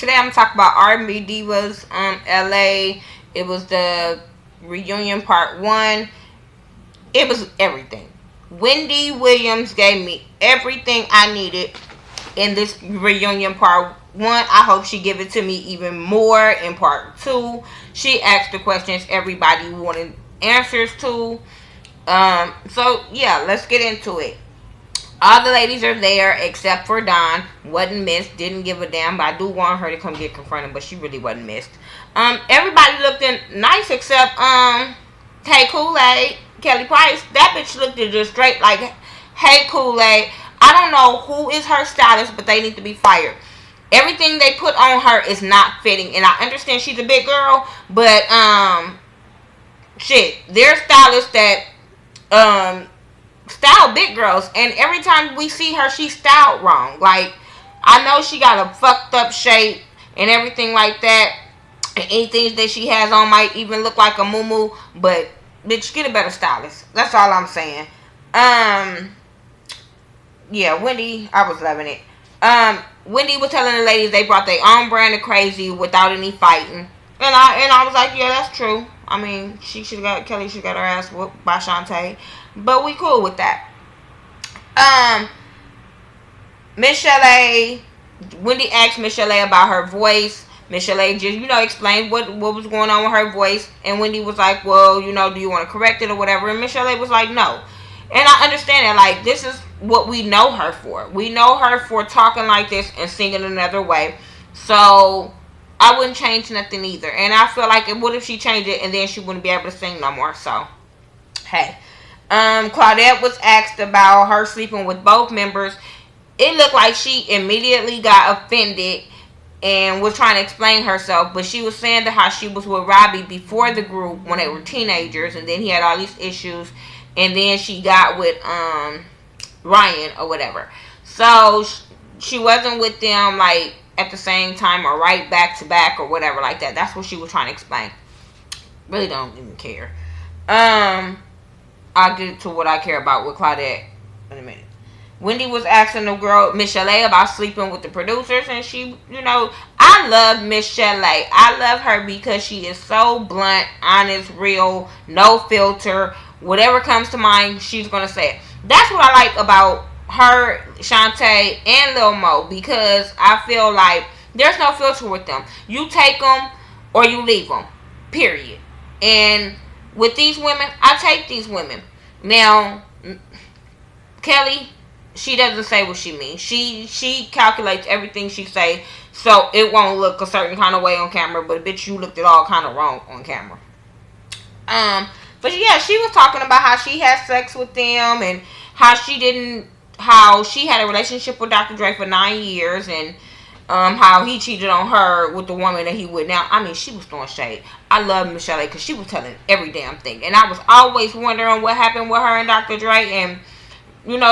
Today I'm talking about R&B Divas L.A. It was the reunion part 1. It was everything. Wendy Williams gave me everything I needed in this reunion part 1. I hope she give it to me even more in part 2. She asked the questions everybody wanted answers to. So yeah, let's get into it. All the ladies are there except for Dawn. Wasn't missed. Didn't give a damn. But I do want her to come get confronted, but she really wasn't missed. Everybody looked nice except Hey Kool-Aid, Kelly Price. That bitch looked just straight like Hey Kool-Aid. I don't know who is her stylist, but they need to be fired. Everything they put on her is not fitting, and I understand she's a big girl, but shit, there's stylists that style big girls, and every time we see her, she's styled wrong. Like, I know she got a fucked up shape and everything like that, and anything that she has on might even look like a muumuu, but bitch, get a better stylist. That's all I'm saying. Yeah, Wendy, I was loving it. Wendy was telling the ladies they brought their own brand of crazy without any fighting, and I was like, yeah, that's true. I mean, Kelly should got her ass whooped by Shantae, but we cool with that. Miss L.A. Wendy asked Miss L.A. about her voice. Miss L.A. just, explained what was going on with her voice. And Wendy was like, well, do you want to correct it or whatever? And Miss L.A. was like, no. And I understand that, like, this is what we know her for. We know her for talking like this and singing another way. So I wouldn't change nothing either. And I feel like, what if she changed it and then she wouldn't be able to sing no more? So, hey. Claudette was asked about her sleeping with both members. It looked like she immediately got offended and was trying to explain herself, but she was saying that how she was with Robbie before the group when they were teenagers, and then he had all these issues, and then she got with Ryan or whatever. So she wasn't with them like at the same time or right back to back or whatever like that. That's what she was trying to explain. Really don't even care. I'll get to what I care about with Claudette in a minute. Wendy was asking the girl, Miss L.A., about sleeping with the producers, and she, I love Miss L.A. I love her because she is so blunt, honest, real, no filter. Whatever comes to mind, she's going to say it. That's what I like about her, Shantae, and Lil Mo, because I feel like there's no filter with them. You take them or you leave them, period. And with these women, I take these women. Now, Kelly, she doesn't say what she means. She calculates everything she say, so it won't look a certain kind of way on camera, but bitch, you looked it all kind of wrong on camera. But yeah, she was talking about how she had sex with them and how she had a relationship with Dr. Dre for 9 years, and how he cheated on her with the woman that he with now. I mean, she was throwing shade. I love Michelle because she was telling every damn thing. And I was always wondering what happened with her and Dr. Dre and,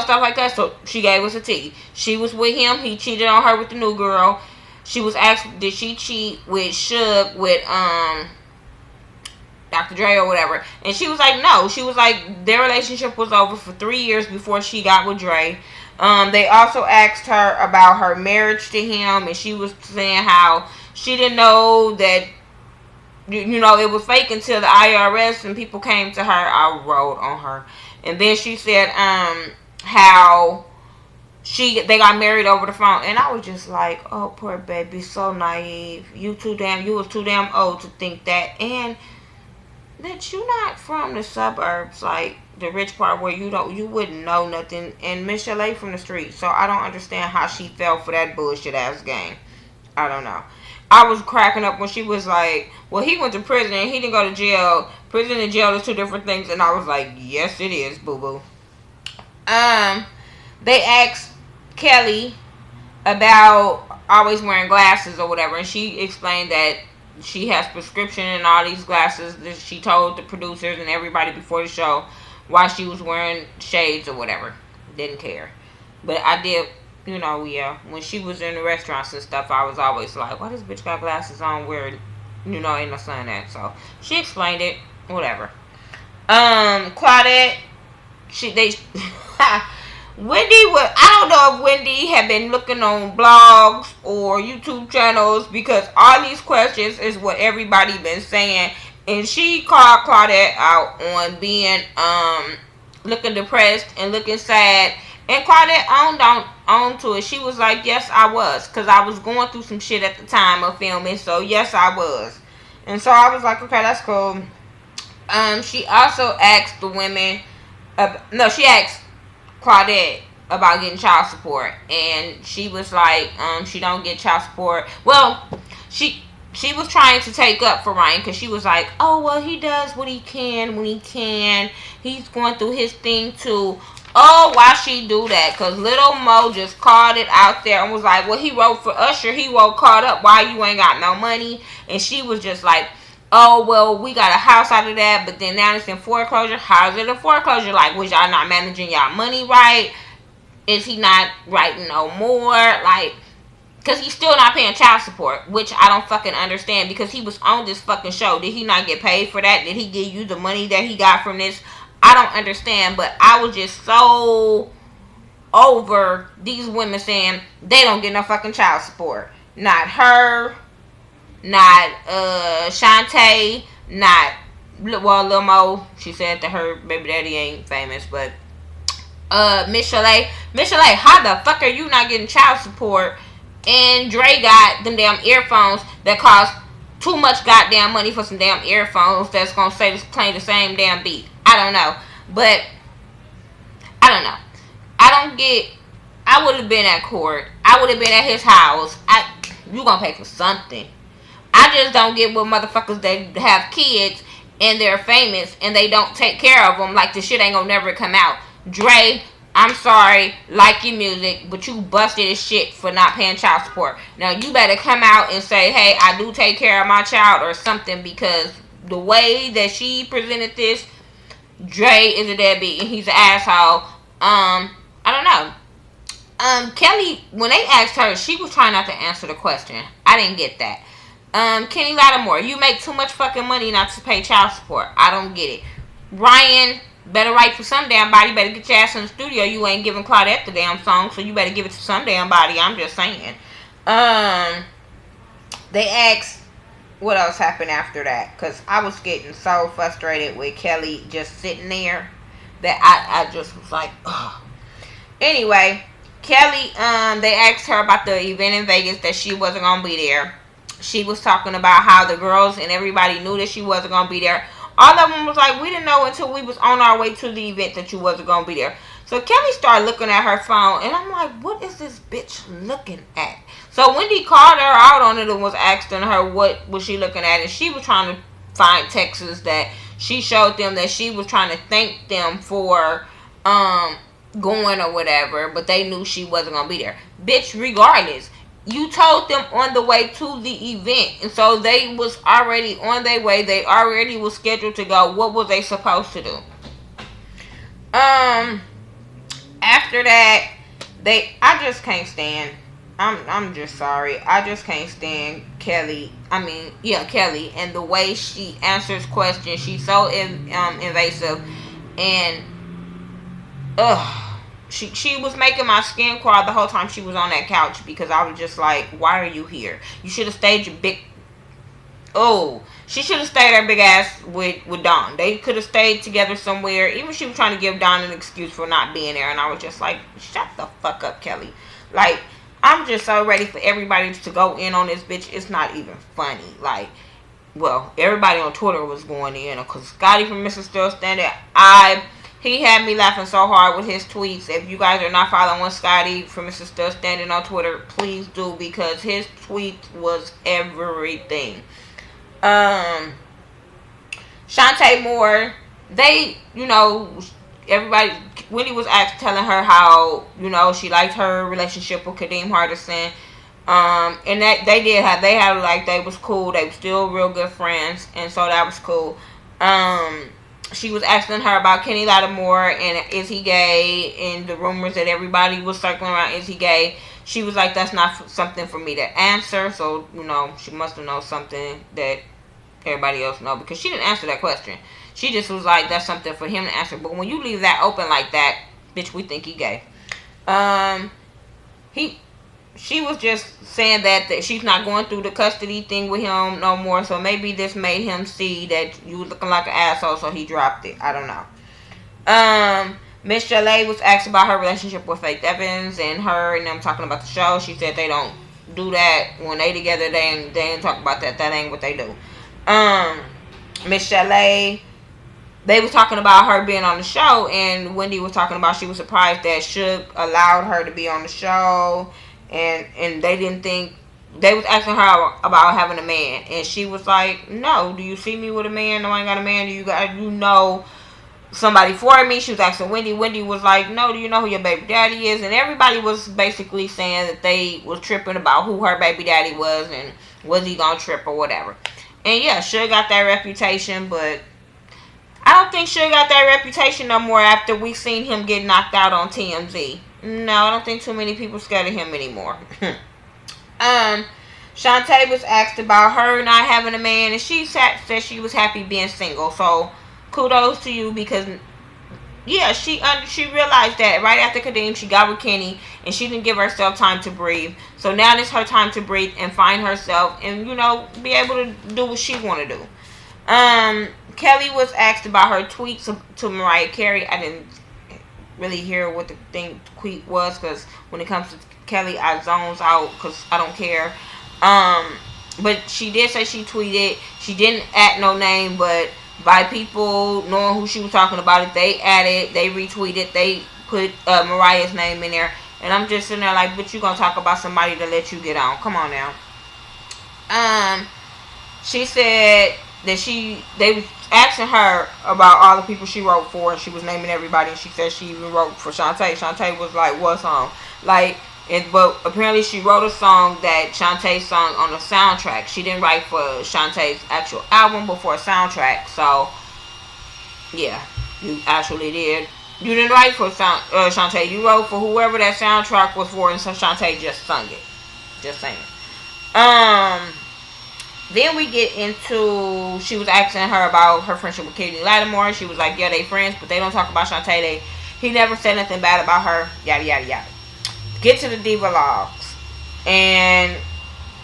stuff like that. So she gave us a tea. She was with him. He cheated on her with the new girl. She was asked, did she cheat with Suge with Dr. Dre or whatever? And she was like, no. She was like, their relationship was over for 3 years before she got with Dre. They also asked her about her marriage to him, and she was saying how she didn't know that, it was fake until the IRS and people came to her. I wrote on her. And then she said, how they got married over the phone. And I was just like, oh, poor baby, so naive. You was too damn old to think that. And that you're not from the suburbs, like the rich part where you wouldn't know nothing, and Miss L.A. from the street. So I don't understand how she fell for that bullshit ass game. I don't know. I was cracking up when she was like, well, he went to prison and he didn't go to jail. Prison and jail are two different things. And I was like, yes it is, boo boo. They asked Kelly about always wearing glasses or whatever, and she explained that she has prescription and all these glasses. She told the producers and everybody before the show why she was wearing shades or whatever. Didn't care. But I did, yeah. When she was in the restaurants and stuff, I was always like, why this bitch got glasses on where, ain't no sun at? So she explained it. Whatever. Claudette, Wendy was, I don't know if Wendy had been looking on blogs or YouTube channels, because all these questions is what everybody been saying. And she called Claudette out on being looking depressed and looking sad. And Claudette owned to it. She was like, yes, I was. Because I was going through some shit at the time of filming. So, yes, I was. And so I was like, okay, that's cool. She also asked the women, she asked Claudette about getting child support, and she was like, she don't get child support. Well, she was trying to take up for Ryan, because she was like, oh, well, he does what he can when he can. He's going through his thing too. Oh, why she do that? Because Little Mo just called it out there and was like, well, he wrote for Usher. He wrote caught up. Why you ain't got no money? And she was just like, oh, well, we got a house out of that, but then now it's in foreclosure. How's it a foreclosure? Like, was y'all not managing y'all money right? Is he not writing no more? Like, because he's still not paying child support, which I don't fucking understand, because he was on this fucking show. Did he not get paid for that? Did he give you the money that he got from this? I don't understand, but I was just so over these women saying they don't get no fucking child support. Not her, not Shantae, not, well, Lil Mo. She said that her baby daddy ain't famous, but Miss Chalet, how the fuck are you not getting child support? And Dre got them damn earphones that cost too much goddamn money for some damn earphones that's gonna play the same damn beat. I don't know, but I don't know. I would have been at court. I would have been at his house. You gonna pay for something. I just don't get what motherfuckers that have kids and they're famous and they don't take care of them, like the shit ain't gonna never come out. Dre, I'm sorry, like your music, but you busted as shit for not paying child support. Now you better come out and say, hey, I do take care of my child or something, because the way that she presented this, Dre is a deadbeat and he's an asshole. I don't know. Kelly, when they asked her, she was trying not to answer the question. I didn't get that. Kenny Lattimore, you make too much fucking money not to pay child support. I don't get it. Ryan, better write for some damn body. Better get your ass in the studio. You ain't giving Claudette the damn song, so you better give it to some damn body. I'm just saying. They asked what else happened after that, because I was getting so frustrated with Kelly just sitting there that I just was like, ugh. Anyway, Kelly, they asked her about the event in Vegas that she wasn't gonna be there. She was talking about how the girls and everybody knew that she wasn't gonna be there. All of them was like, we didn't know until we was on our way to the event that you wasn't gonna be there. So Kelly started looking at her phone, and I'm like, what is this bitch looking at? So Wendy called her out on it and was asking her what was she looking at, and she was trying to find texts that she showed them that she was trying to thank them for going or whatever, but they knew she wasn't gonna be there. Bitch, regardless, you told them on the way to the event, and so they was already on their way. They already was scheduled to go. What was they supposed to do? After that, I just can't stand. I'm just sorry. I just can't stand Kelly. Kelly, and the way she answers questions. She's so invasive, and she was making my skin crawl the whole time she was on that couch, because I was just like, why are you here? You should have stayed your big... Oh, she should have stayed her big ass with Dawn. They could have stayed together somewhere. Even she was trying to give Dawn an excuse for not being there, and I was just like, shut the fuck up, Kelly. Like, I'm just so ready for everybody to go in on this bitch. It's not even funny. Like, well, everybody on Twitter was going in, because Scotty from Mr. Still Standing, he had me laughing so hard with his tweets. If you guys are not following Scotty from Mr. Still Standing on Twitter, please do, because his tweet was everything. Shantae Moore, everybody, Wendy was telling her how, she liked her relationship with Kadeem Hardison. And that they was cool. They were still real good friends, and so that was cool. She was asking her about Kenny Lattimore and is he gay, and the rumors that everybody was circling around, is he gay? She was like, that's not something for me to answer. So, she must have known something that everybody else know, because she didn't answer that question. She just was like, that's something for him to answer. But when you leave that open like that, bitch, we think he gay. Um, he she was just saying that she's not going through the custody thing with him no more. So maybe this made him see that you was looking like an asshole, so he dropped it. I don't know. Miss L.A. was asked about her relationship with Faith Evans and her and them talking about the show. She said they don't do that when they together. They ain't talk about that. That ain't what they do. Miss L.A. They was talking about her being on the show, and Wendy was talking about she was surprised that Suge allowed her to be on the show, and they didn't think. They was asking her about having a man, and she was like, "No, do you see me with a man? No, I ain't got a man. Do you know somebody for me?" She was asking Wendy. Wendy was like, "No, do you know who your baby daddy is?" And everybody was basically saying that they was tripping about who her baby daddy was and was he gonna trip or whatever. And yeah, Suge got that reputation, but I don't think Suge got that reputation no more after we seen him get knocked out on TMZ. No, I don't think too many people scared of him anymore. Shantae was asked about her not having a man, and she said she was happy being single. So kudos to you, because yeah, she realized that right after Kadeem, she got with Kenny, and she didn't give herself time to breathe. So now it's her time to breathe and find herself, and be able to do what she want to do. Kelly was asked about her tweets to Mariah Carey. I didn't really hear what the tweet was, because when it comes to Kelly, I zones out because I don't care. But she did say she tweeted. She didn't add no name, but by people knowing who she was talking about, they added, they retweeted, they put Mariah's name in there. And I'm just sitting there like, but you gonna talk about somebody to let you get on? Come on now. She said that they was asking her about all the people she wrote for, and she was naming everybody, and she said she even wrote for Shantae. Shantae was like, what song? But apparently she wrote a song that Shantae sung on the soundtrack. She didn't write for Shantae's actual album, but for a soundtrack. So yeah, you actually did. You didn't write for Shantae. You wrote for whoever that soundtrack was for, and so Shantae just sung it. Just saying. Then we get into, she was asking her about her friendship with Katie Lattimore. She was like, yeah, they friends, but they don't talk about Shantae. He never said nothing bad about her. Yada, yada, yada. Get to the Diva Logs. And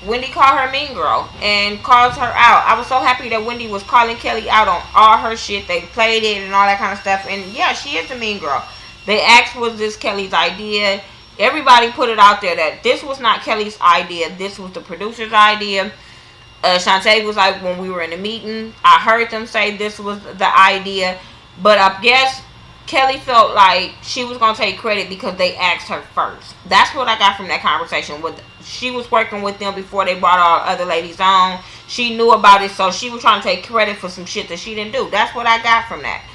Wendy called her mean girl and calls her out. I was so happy that Wendy was calling Kelly out on all her shit. They played it and all that kind of stuff. And yeah, she is a mean girl. They asked, was this Kelly's idea? Everybody put it out there that this was not Kelly's idea. This was the producer's idea. Shantae was like, when we were in the meeting, I heard them say this was the idea. But I guess Kelly felt like she was going to take credit because they asked her first. That's what I got from that conversation. She was working with them before they brought all other ladies on. She knew about it, so she was trying to take credit for some shit that she didn't do. That's what I got from that.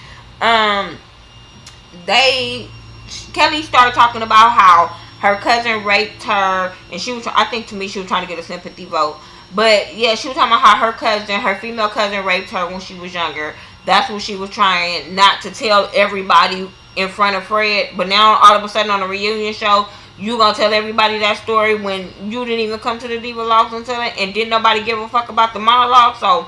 Kelly started talking about how her cousin raped her, and I think to me she was trying to get a sympathy vote. But yeah, she was talking about how her female cousin raped her when she was younger. That's what she was trying not to tell everybody in front of Fred. But now all of a sudden on a reunion show, you gonna tell everybody that story when you didn't even come to the Diva Logs until it, and didn't nobody give a fuck about the monologue. So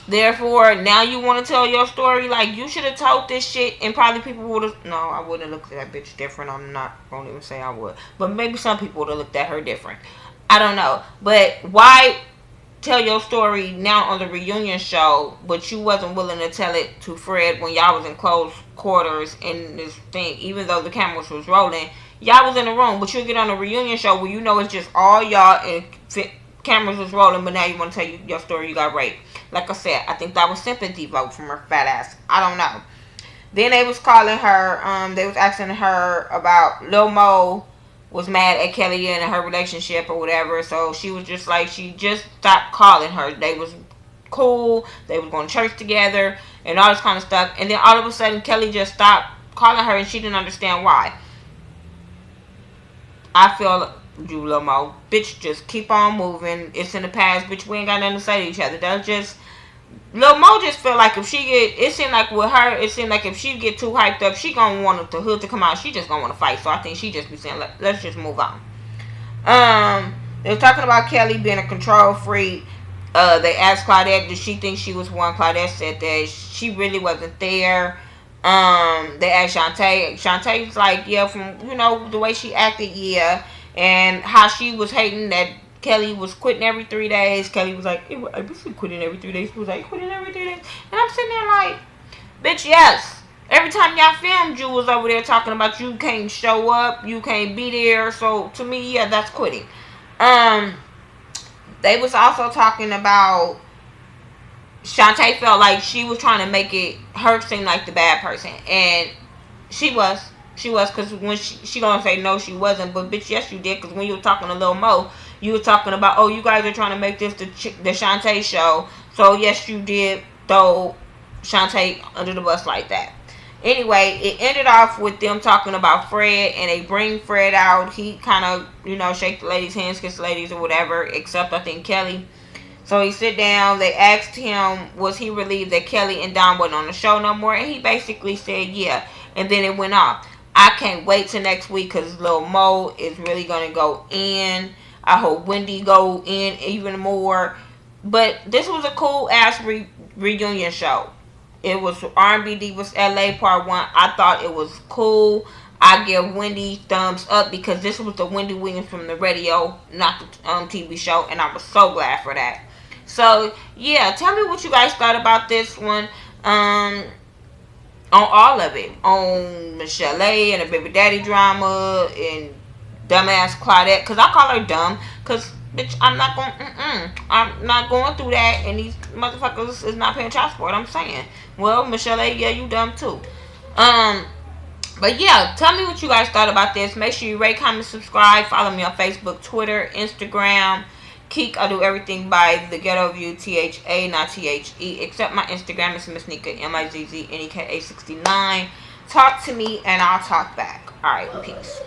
therefore, now you want to tell your story. Like, you should have told this shit, and probably people would have. No, I wouldn't have looked at that bitch different. I'm not gonna even say I would, but maybe some people would have looked at her different. I don't know. But why tell your story now on the reunion show, but you wasn't willing to tell it to Fred when y'all was in close quarters in this thing, even though the cameras was rolling? Y'all was in the room, but you get on a reunion show where you know it's just all y'all and cameras was rolling, but now you want to tell your story you got raped. Like I said, I think that was sympathy vote from her fat ass. I don't know. Then they was calling her, they was asking her about Lil Mo was mad at Kelly and her relationship or whatever, so she was just like, she just stopped calling her. They was cool, they was going to church together and all this kind of stuff, and then all of a sudden Kelly just stopped calling her, and she didn't understand why. I feel you, Lil Mo, bitch, just keep on moving. It's in the past, bitch. We ain't got nothing to say to each other. That's just, Lil Mo just feel like if she get, it seemed like with her, it seemed like if she get too hyped up, she gonna want the hood to come out. She just gonna want to fight. So I think she just be saying, let's just move on. They were talking about Kelly being a control freak. They asked Claudette, did she think she was one? Claudette said that she really wasn't there. They asked Shantae. Shantae's like, yeah, from the way she acted, yeah, and how she was hating that Kelly was quitting every 3 days. Kelly was like, I was quitting every 3 days. She was like, quitting every 3 days, and I'm sitting there like, bitch, yes. Every time y'all filmed, you was over there talking about you can't show up, you can't be there. So to me, yeah, that's quitting. They was also talking about Shantae felt like she was trying to make it her seem like the bad person, and she was. She was, because when she gonna say no, she wasn't. But bitch, yes, you did. Because when you were talking to Lil Mo, you were talking about, oh, you guys are trying to make this the Shantae show. So yes, you did throw Shantae under the bus like that. Anyway, it ended off with them talking about Fred, and they bring Fred out. He kind of, shake the ladies' hands, kiss the ladies or whatever, except I think Kelly. So he sit down. They asked him, was he relieved that Kelly and Don wasn't on the show no more? And he basically said, yeah. And then it went off. I can't wait till next week because Lil Mo is really going to go in. I hope Wendy go in even more. But this was a cool ass reunion show. It was R&B Divas L.A. Part 1. I thought it was cool. I give Wendy thumbs up because this was the Wendy Williams from the radio, not the TV show. And I was so glad for that. So, yeah, tell me what you guys thought about this one. On all of it, on Michelle A and the baby daddy drama and dumbass Claudette, because I call her dumb, because bitch, I'm not going through that, and these motherfuckers is not paying child support. I'm saying, well, Michelle A, yeah, you dumb too. But yeah, tell me what you guys thought about this. Make sure you rate, comment, subscribe. Follow me on Facebook, Twitter, Instagram. Keek, I do everything by the Ghetto View, THA, not THE, except my Instagram is Miss Nika, MIZZNEKA69. Talk to me and I'll talk back. Alright, peace.